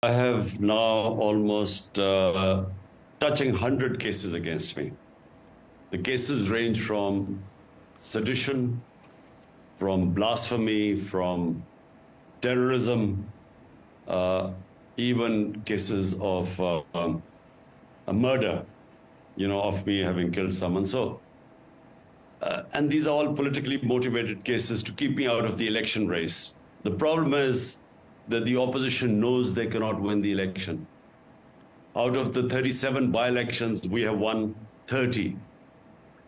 I have now almost touching 100 cases against me. The cases range from sedition, from blasphemy, from terrorism, even cases of a murder, of me having killed someone. So, and these are all politically motivated cases to keep me out of the election race. The problem is that the opposition knows they cannot win the election. Out of the 37 by-elections, we have won 30.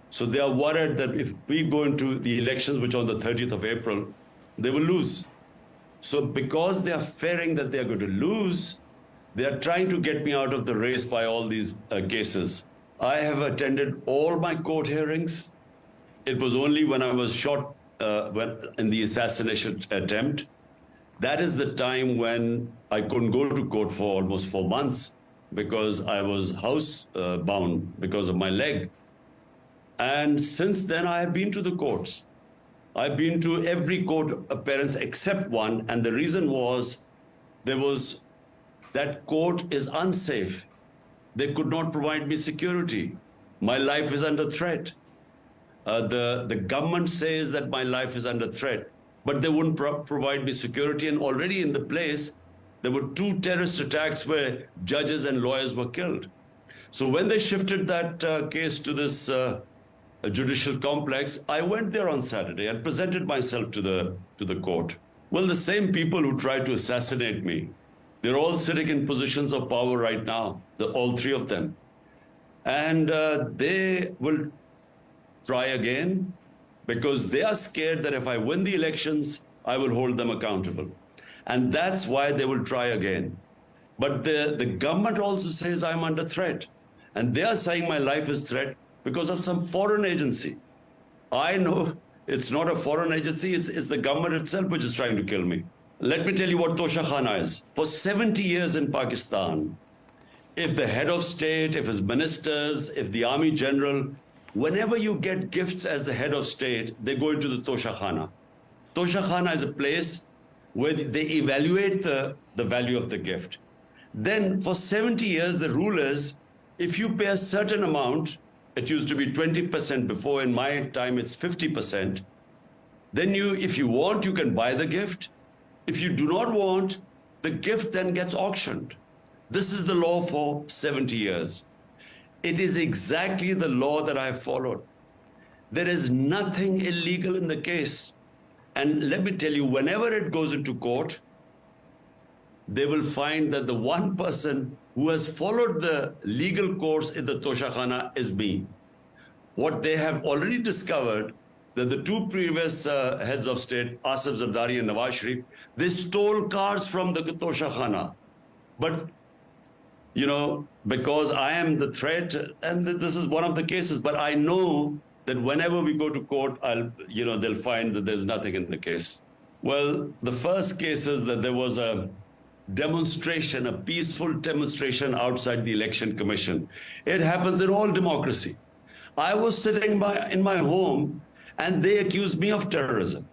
So they are worried that if we go into the elections, which are on the 30th of April, they will lose. So because they are fearing that they are going to lose, they are trying to get me out of the race by all these cases. I have attended all my court hearings. It was only when I was shot in the assassination attempt. That is the time when I couldn't go to court for almost 4 months because I was housebound because of my leg. And since then, I have been to the courts. I've been to every court appearance except one, and the reason was that court is unsafe. They could not provide me security. My life is under threat. The government says that my life is under threat, but they wouldn't provide me security. And already in the place, there were 2 terrorist attacks where judges and lawyers were killed. So when they shifted that case to this judicial complex, I went there on Saturday and presented myself to the court. Well, the same people who tried to assassinate me, they're all sitting in positions of power right now, all 3 of them. And they will try again because they are scared that if I win the elections, I will hold them accountable. And that's why they will try again. But the government also says I'm under threat. And they are saying my life is threat because of some foreign agency. I know it's not a foreign agency, it's the government itself which is trying to kill me. Let me tell you what Toshakhana is. For 70 years in Pakistan, if the head of state, if his ministers, if the army general, whenever you get gifts as the head of state, they go into the Toshakhana. Toshakhana is a place where they evaluate the value of the gift. Then for 70 years, the rule is, if you pay a certain amount, it used to be 20% before, in my time it's 50%, then if you want, you can buy the gift. If you do not want, the gift then gets auctioned. This is the law for 70 years. It is exactly the law that I have followed. There is nothing illegal in the case. And let me tell you, whenever it goes into court, they will find that the one person who has followed the legal course in the Toshakhana is me. What they have already discovered, that the 2 previous heads of state, Asif Zardari and Nawaz Sharif, they stole cars from the Toshakhana. But, because I am the threat, and this is one of the cases, but I know that whenever we go to court, they'll find that there's nothing in the case. Well, the first case is that there was a demonstration, a peaceful demonstration outside the Election Commission. It happens in all democracy. I was sitting in my home and they accused me of terrorism.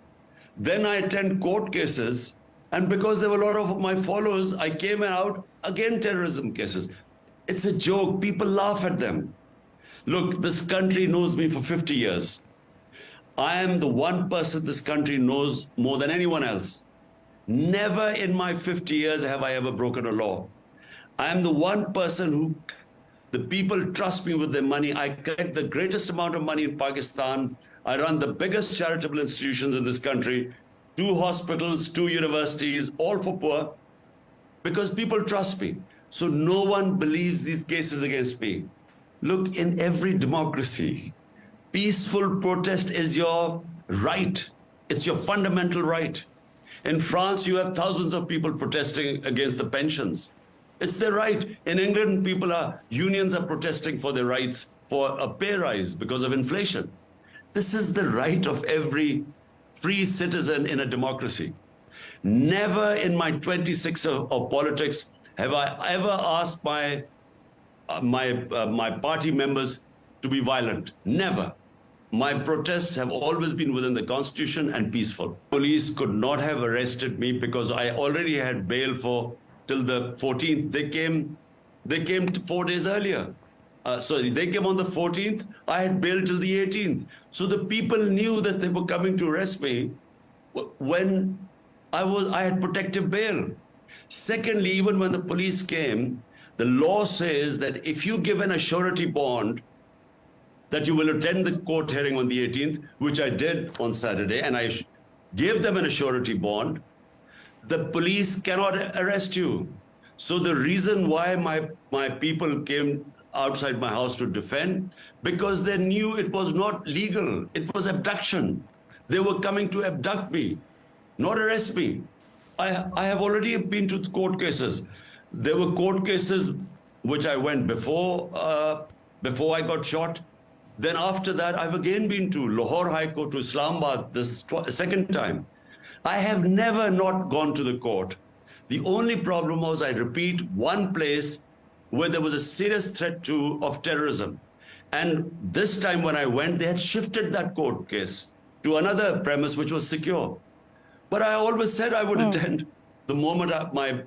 Then I attend court cases, and because there were a lot of my followers, I came out, again terrorism cases. It's a joke, people laugh at them. Look, this country knows me for 50 years. I am the one person this country knows more than anyone else. Never in my 50 years have I ever broken a law. I am the one person who the people trust me with their money. I collect the greatest amount of money in Pakistan. I run the biggest charitable institutions in this country, 2 hospitals, 2 universities, all for poor, because people trust me. So no one believes these cases against me. Look, in every democracy, peaceful protest is your right. It's your fundamental right. In France, you have thousands of people protesting against the pensions. It's their right. In England, unions are protesting for their rights for a pay rise because of inflation. This is the right of every free citizen in a democracy. Never in my 26 of politics have I ever asked my party members to be violent. Never. My protests have always been within the Constitution and peaceful. Police could not have arrested me because I already had bail for till the 14th. They came 4 days earlier. Sorry, they came on the 14th. I had bail till the 18th. So the people knew that they were coming to arrest me when I had protective bail. Secondly, even when the police came, the law says that if you give an surety bond that you will attend the court hearing on the 18th, which I did on Saturday, and I gave them an surety bond, the police cannot arrest you. So the reason why my people came outside my house to defend, because they knew it was not legal. It was abduction. They were coming to abduct me, not arrest me. I have already been to court cases. There were court cases which I went before I got shot. Then after that, I've again been to Lahore High Court, to Islamabad, this second time. I have never not gone to the court. The only problem was, I repeat, one place where there was a serious threat of terrorism. And this time when I went, they had shifted that court case to another premise which was secure. But I always said I would attend the moment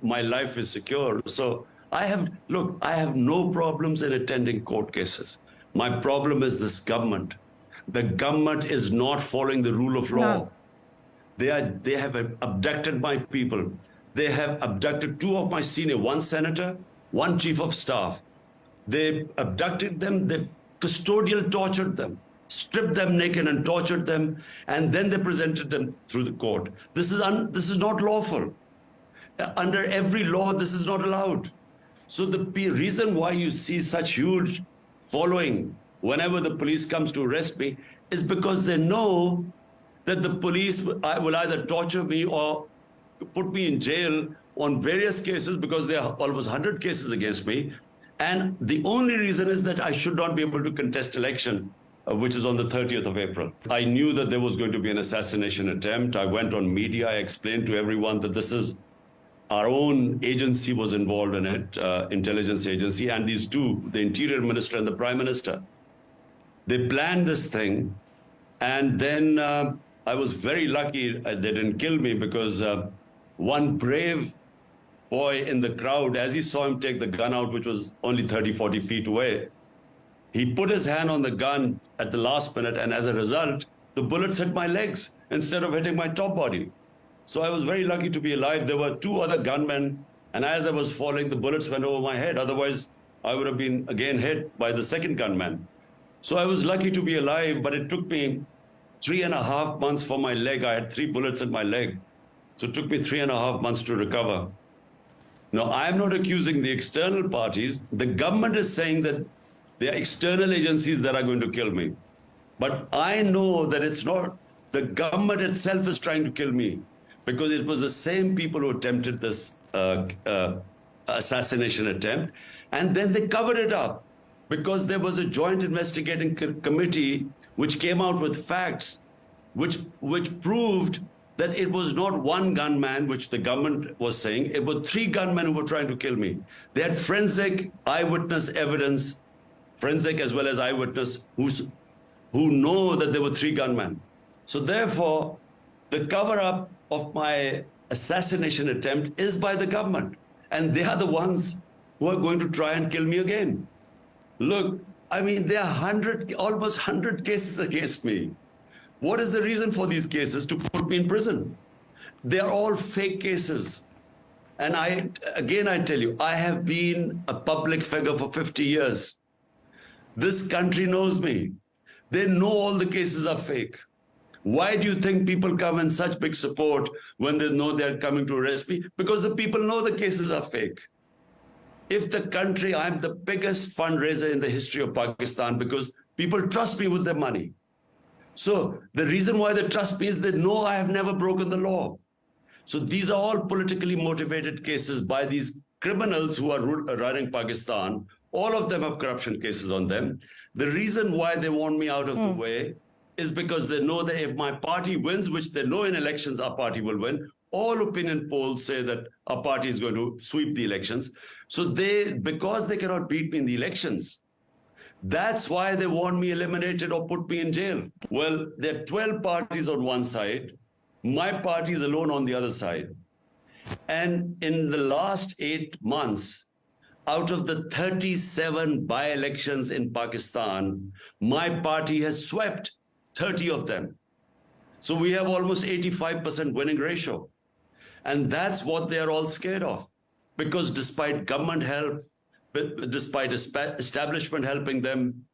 my life is secure. So I have no problems in attending court cases. My problem is this government. The government is not following the rule of law. No. They have abducted my people. They have abducted two of my senior, one senator, one chief of staff. They abducted them, they custodial tortured them, stripped them naked and tortured them, and then they presented them through the court. This is not lawful. Under every law, this is not allowed. So the reason why you see such huge following whenever the police comes to arrest me is because they know that the police will either torture me or put me in jail on various cases, because there are almost 100 cases against me. And the only reason is that I should not be able to contest election, which is on the 30th of April. I knew that there was going to be an assassination attempt. I went on media, I explained to everyone that this is our own agency was involved in it, intelligence agency, and these two, the Interior Minister and the Prime Minister. They planned this thing, and then I was very lucky they didn't kill me, because one brave boy in the crowd, as he saw him take the gun out, which was only 30, 40 feet away, he put his hand on the gun at the last minute, and as a result, the bullets hit my legs instead of hitting my top body. So I was very lucky to be alive. There were two other gunmen, and as I was falling, the bullets went over my head. Otherwise, I would have been again hit by the second gunman. So I was lucky to be alive, but it took me 3.5 months for my leg. I had 3 bullets in my leg. So it took me 3.5 months to recover. Now, I'm not accusing the external parties. The government is saying that there are external agencies that are going to kill me. But I know that it's not. The government itself is trying to kill me, because it was the same people who attempted this assassination attempt. And then they covered it up, because there was a joint investigating committee which came out with facts which proved that it was not one gunman, which the government was saying. It was 3 gunmen who were trying to kill me. They had forensic eyewitness evidence, forensic as well as eyewitness, who know that there were 3 gunmen. So therefore, the cover-up of my assassination attempt is by the government, and they are the ones who are going to try and kill me again. Look, I mean, there are almost 100 cases against me. What is the reason for these cases? To put me in prison. They are all fake cases. And I tell you, I have been a public figure for 50 years. This country knows me. They know all the cases are fake. Why do you think people come in such big support when they know they're coming to arrest me? Because the people know the cases are fake. If the country, I'm the biggest fundraiser in the history of Pakistan, because people trust me with their money. So the reason why they trust me is they know I have never broken the law. So these are all politically motivated cases by these criminals who are running Pakistan. All of them have corruption cases on them. The reason why they want me out of the way is because they know that if my party wins, which they know in elections our party will win, all opinion polls say that our party is going to sweep the elections. So because they cannot beat me in the elections, that's why they want me eliminated or put me in jail. Well, there are 12 parties on one side. My party is alone on the other side. And in the last 8 months, out of the 37 by-elections in Pakistan, my party has swept 30 of them. So we have almost 85% winning ratio. And that's what they're all scared of. Because despite government help, despite establishment helping them,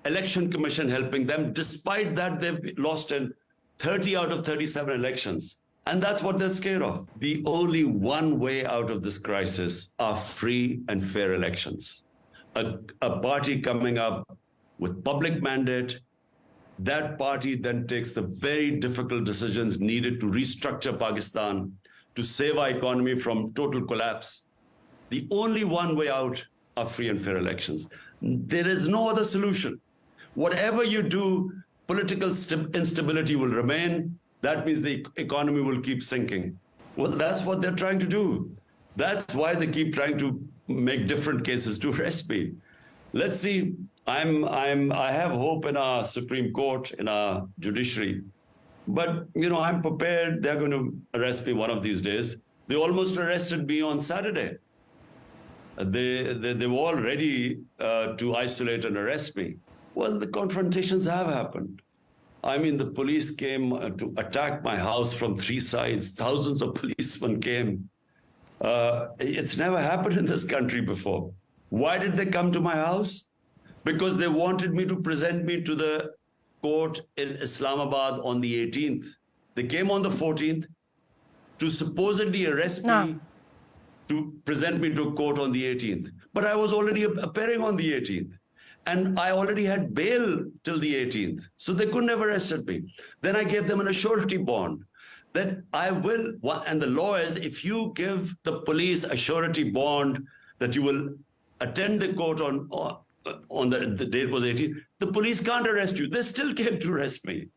election commission helping them, despite that, they've lost in 30 out of 37 elections. And that's what they're scared of. The only one way out of this crisis are free and fair elections. A party coming up with public mandate, that party then takes the very difficult decisions needed to restructure Pakistan, to save our economy from total collapse. The only one way out are free and fair elections. There is no other solution. Whatever you do, political instability will remain. That means the economy will keep sinking. Well, that's what they're trying to do. That's why they keep trying to make different cases to arrest me. Let's see. I have hope in our Supreme Court, in our judiciary. But, I'm prepared. They're going to arrest me one of these days. They almost arrested me on Saturday. They were all ready to isolate and arrest me. Well, the confrontations have happened. I mean, the police came to attack my house from 3 sides. Thousands of policemen came. It's never happened in this country before. Why did they come to my house? Because they wanted me to present me to the court in Islamabad on the 18th. They came on the 14th to supposedly arrest me, to present me to court on the 18th. But I was already appearing on the 18th. And I already had bail till the 18th. So they couldn't have arrested me. Then I gave them an surety bond that I will, and the law is, if you give the police a surety bond that you will attend the court on the date was 18th, the police can't arrest you. They still came to arrest me.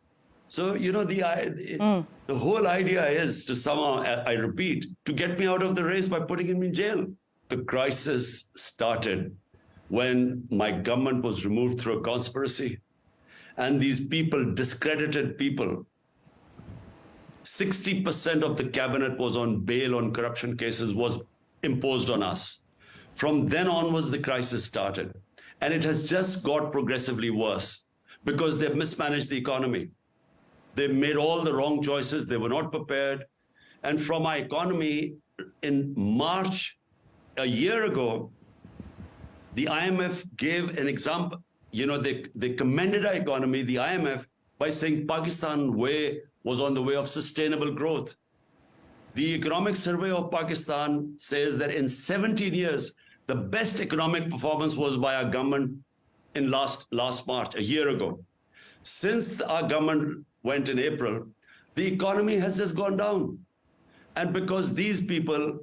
So, the whole idea is to somehow, I repeat, to get me out of the race by putting him in jail. The crisis started when my government was removed through a conspiracy. And these people, discredited people, 60% of the cabinet was on bail on corruption cases, was imposed on us. From then onwards, the crisis started. And it has just got progressively worse because they've mismanaged the economy. They made all the wrong choices. They were not prepared. And from our economy, in March, a year ago, the IMF gave an example. They commended our economy, the IMF, by saying Pakistan was on the way of sustainable growth. The Economic Survey of Pakistan says that in 17 years, the best economic performance was by our government in last March, a year ago. Since our government went in April, the economy has just gone down. And because these people,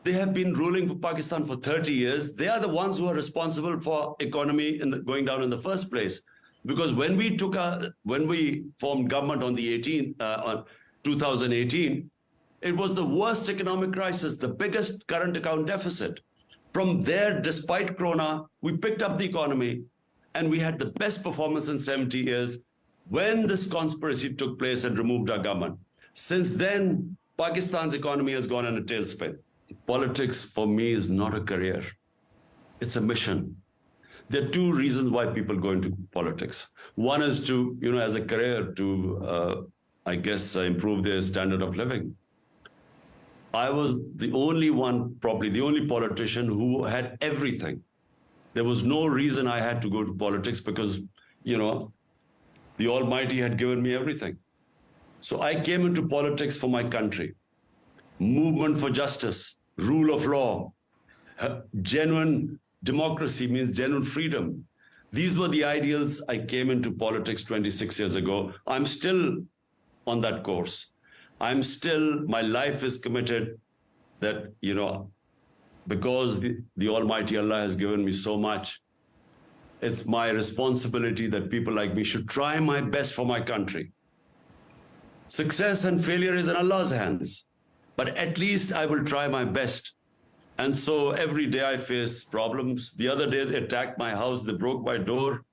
they have been ruling for Pakistan for 30 years. They are the ones who are responsible for economy going down in the first place. Because when we formed government on the 2018, it was the worst economic crisis, the biggest current account deficit. From there, despite Corona, we picked up the economy and we had the best performance in 70 years when this conspiracy took place and removed our government. Since then, Pakistan's economy has gone in a tailspin. Politics for me is not a career. It's a mission. There are 2 reasons why people go into politics. One is to, as a career, to, improve their standard of living. I was the only one, probably the only politician who had everything. There was no reason I had to go to politics because, the Almighty had given me everything. So I came into politics for my country. Movement for justice, rule of law, genuine democracy means genuine freedom. These were the ideals I came into politics 26 years ago. I'm still on that course. My life is committed that, because the Almighty Allah has given me so much, it's my responsibility that people like me should try my best for my country. Success and failure is in Allah's hands. But at least I will try my best. And so every day I face problems. The other day they attacked my house, they broke my door.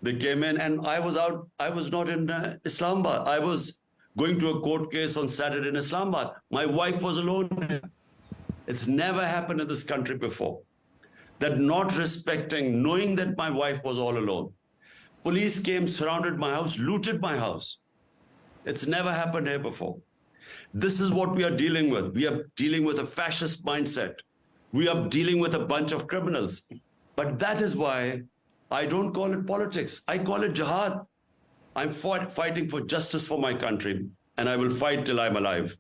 They came in and I was not in Islamabad. I was going to a court case on Saturday in Islamabad. My wife was alone. It's never happened in this country before. That not respecting, knowing that my wife was all alone. Police came, surrounded my house, looted my house. It's never happened here before. This is what we are dealing with. We are dealing with a fascist mindset. We are dealing with a bunch of criminals. But that is why I don't call it politics. I call it jihad. I'm fighting for justice for my country, and I will fight till I'm alive.